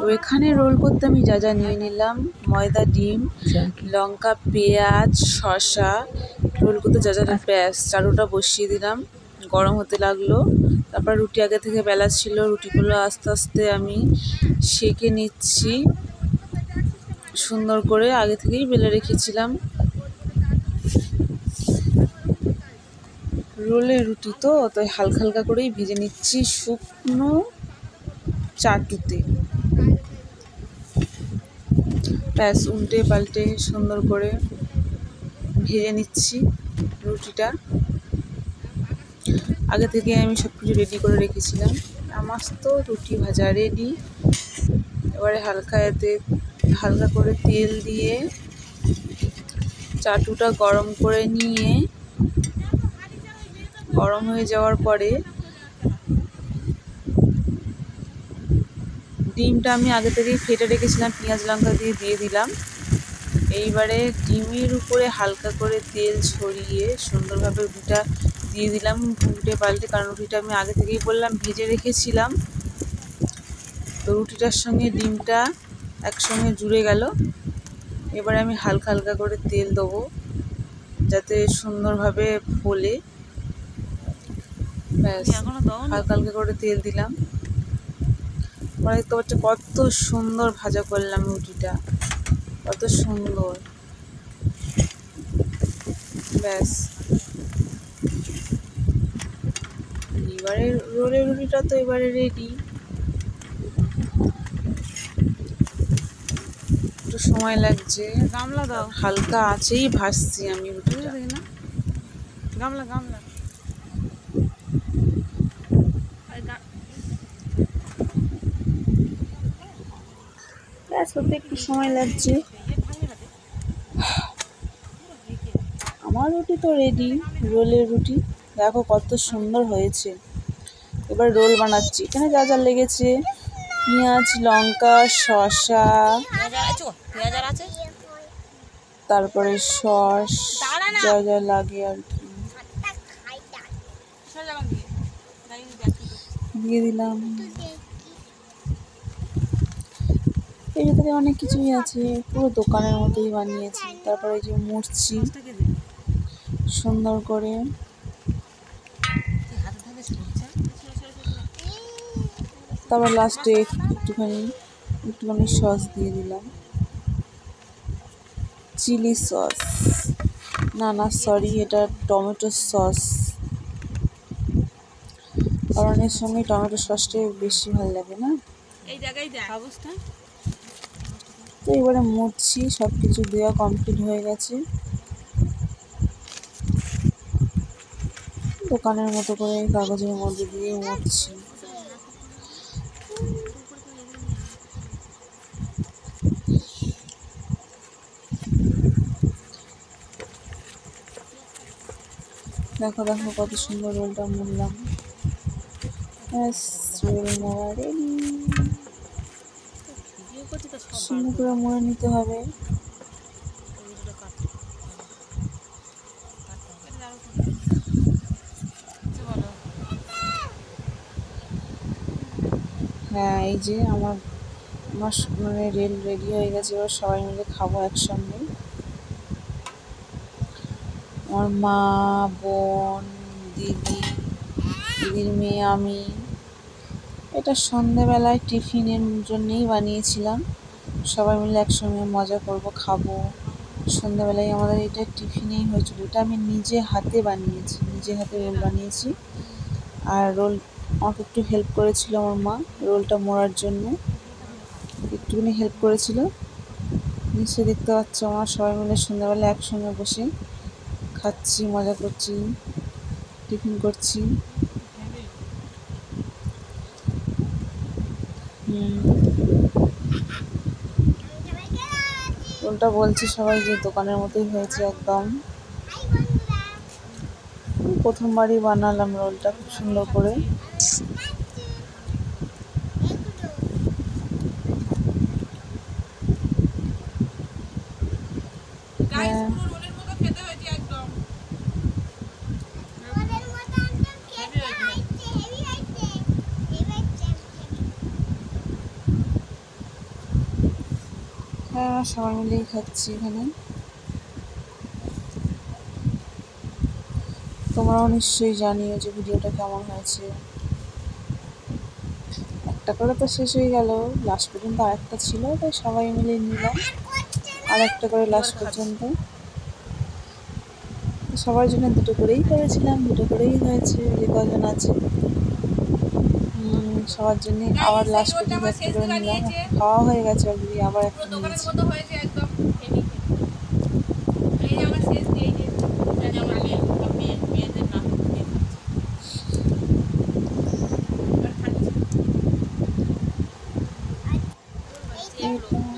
ওইখানে রোল করতে আমি যা যা নিয়ে নিলাম, ময়দা, ডিম, লঙ্কা, পেঁয়াজ, শসা, রোল করতে যা যা ব্যাস চাটুটা বসিয়ে দিলাম, গরম হতে লাগলো। তারপর রুটি আগে থেকে বেলা ছিল, রুটিগুলো আস্তে আস্তে আমি সেঁকে নিচ্ছি সুন্দর করে, আগে থেকেই বেলে রেখেছিলাম। রোলের রুটি তো তাই হালকা হালকা করেই ভেজে নিচ্ছি শুকনো চাটুতে। ব্যাস উল্টে পাল্টে সুন্দর করে ভেজে নিচ্ছি রুটিটা। আগে থেকে আমি সব কিছু রেডি করে রেখেছিলাম। আমার তো রুটি ভাজা রেডি। এবারে হালকা করে তেল দিয়ে চাটুটা গরম করে নিয়ে, গরম হয়ে যাওয়ার পরে ডিমটা আমি আগে থেকেই ফেটে রেখেছিলাম, পেঁয়াজ লঙ্কা দিয়ে দিলাম। এইবারে ডিমের উপরে হালকা করে তেল ছড়িয়ে সুন্দরভাবে রুটিটা দিয়ে দিলাম উল্টে পাল্টে, কারণ রুটিটা আমি আগে থেকেই বললাম ভেজে রেখেছিলাম। তো রুটিটার সঙ্গে ডিমটা একসঙ্গে জুড়ে গেল। এবারে আমি হালকা হালকা করে তেল দেবো যাতে সুন্দরভাবে ফোলে। ব্যাস হালকা হালকা করে তেল দিলাম। দেখতে পাচ্ছ কত সুন্দর ভাজা করলাম রুটিটা, কত সুন্দর। ব্যাস এবারে রোলের রুটিটা তো এবারে রেডি। একটু সময় লাগছে, গামলা দাও, হালকা আছেই ভাজছি আমি রুটিটা। গামলা গামলা ব্যাস হতে একটু সময় লাগছে। আমার রুটি তো রেডি, রোলের রুটি দেখো কত সুন্দর হয়েছে। এবার রোল বানাচ্ছি। এখানে যা যা লেগেছে, পেঁয়াজ, লঙ্কা, শসা, তারপরে সস, যা যা লাগে আর কি দিয়ে দিলাম। এর ভিতরে অনেক কিছুই আছে, পুরো দোকানের মতোই বানিয়েছি। তারপরে এই যে মুড়ছি সুন্দর করে, তারপর লাস্টে একটুখানি সস দিয়ে দিলাম, চিলি সস, না সরি এটা টমেটো সস, কারণ এর সঙ্গে টমেটো সসটা বেশি ভালো লাগে না। তো এবারে মুড়ছি, সব কিছু দেওয়া কমপ্লিট হয়ে গেছে। দোকানের মতো করে কাগজের মধ্যে দিয়ে মুড়ছি। দেখো দেখো কত সুন্দর রোলটা মুড়লাম। ব্যাস রোল মোড়া রেডি। সুন্দর করে মুড়ে নিতে হবে। হ্যাঁ এই যে আমার মানে রেল রেডি হয়ে গেছে। এবার সবাই মিলে খাবো একসঙ্গে, আমার মা, বোন, দিদির মেয়ে, আমি। এটা সন্ধেবেলায় টিফিনের জন্যেই বানিয়েছিলাম। সবাই মিলে একসঙ্গে মজা করব, খাবো। সন্ধেবেলায় আমাদের এটা টিফিনেই হয়েছিল। এটা আমি নিজে হাতে বানিয়েছি, নিজে হাতে রোল বানিয়েছি। আর রোল আমাকে একটু হেল্প করেছিল আমার মা রোলটা মোড়ার জন্য, একটুখানি হেল্প করেছিল। নিশ্চয়ই দেখতে পাচ্ছ আমরা সবাই মিলে সন্ধ্যাবেলা একসঙ্গে বসে খাচ্ছি, মজা করছি, টিফিন করছি। রোলটা বলছি সবাই যে দোকানের মতোই হয়েছে একদম। প্রথমবারই বানালাম রোলটা খুব সুন্দর করে। হ্যাঁ, আমরা সবাই মিলেই খাচ্ছি এখানে। তোমরাও নিশ্চয়ই জানিও যে ভিডিওটা কেমন হয়েছে। একটা করে তো শেষ হয়ে গেল, লাস্ট পর্যন্ত আরেকটা ছিল, তাই সবাই মিলে নিলাম আর একটা করে লাস্ট পর্যন্ত। সবার জন্য দুটো করেই করেছিলাম, দুটো করেই হয়েছে যে কজন আছে সবার জন্যে। আবার লাস্ট পর্যন্ত একটা করে নিলাম, একটা খাওয়া হয়ে গেছে অলরেডি, আবার একটা নিয়েছি। এটা